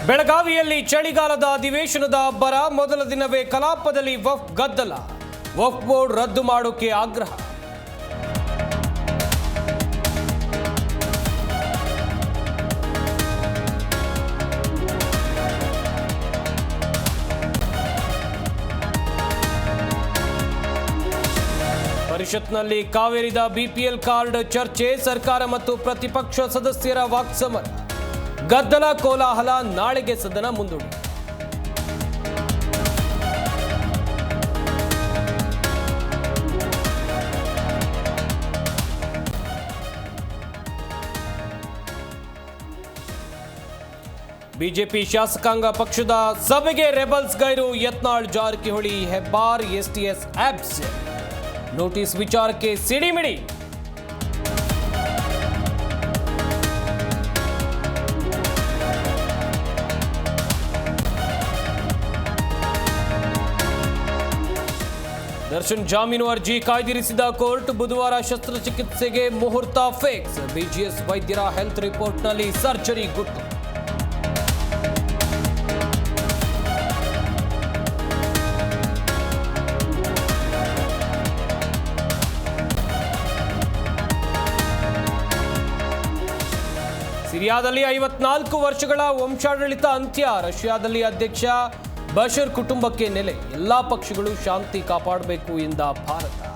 ಬೆಳಗಾವಿಯಲ್ಲಿ ಚಳಿಗಾಲದ ಅಧಿವೇಶನದ ಅಬ್ಬರ. ಮೊದಲ ದಿನವೇ ಕಲಾಪದಲ್ಲಿ ವಕ್ಫ್ ಗದ್ದಲ. ವಕ್ಫ್ ಬೋರ್ಡ್ ರದ್ದು ಮಾಡೋಕೆ ಆಗ್ರಹ. ಪರಿಷತ್ನಲ್ಲಿ ಕಾವೇರಿದ ಬಿಪಿಎಲ್ ಕಾರ್ಡ್ ಚರ್ಚೆ. ಸರ್ಕಾರ ಮತ್ತು ಪ್ರತಿಪಕ್ಷ ಸದಸ್ಯರ ವಾಕ್ಸಮರ. ಗದ್ದಲ ಕೋಲಾಹಲ. ನಾಳೆಗೆ ಸದನ ಮುಂದೂಡಿ. ಬಿಜೆಪಿ ಶಾಸಕಾಂಗ ಪಕ್ಷದ ಸಭೆಗೆ ರೆಬಲ್ಸ್ ಗೈರು. Yatnal, Jarkiholi, Hebbar, STS abs. Notice ವಿಚಾರಕ್ಕೆ ಸಿಡಿಮಿಡಿ. ದರ್ಶನ್ ಜಾಮೀನು ಅರ್ಜಿ ಕಾಯ್ದಿರಿಸಿದ ಕೋರ್ಟ್. ಬುಧವಾರ ಶಸ್ತ್ರಚಿಕಿತ್ಸೆಗೆ ಮುಹೂರ್ತ ಫಿಕ್ಸ್. ಬಿಜಿಎಸ್ ವೈದ್ಯರ ಹೆಲ್ತ್ ರಿಪೋರ್ಟ್ನಲ್ಲಿ ಸರ್ಜರಿ ಗುಟ್ಟು. ಸಿರಿಯಾದಲ್ಲಿ 54 ವರ್ಷಗಳ ವಂಶಾಡಳಿತ ಅಂತ್ಯ. ರಷ್ಯಾದಲ್ಲಿ ಅಧ್ಯಕ್ಷ ಬಶರ್ ಕುಟುಂಬಕ್ಕೆ ನೆಲೆ. ಎಲ್ಲಾ ಪಕ್ಷಗಳು ಶಾಂತಿ ಕಾಪಾಡಬೇಕು ಎಂದ ಭಾರತ.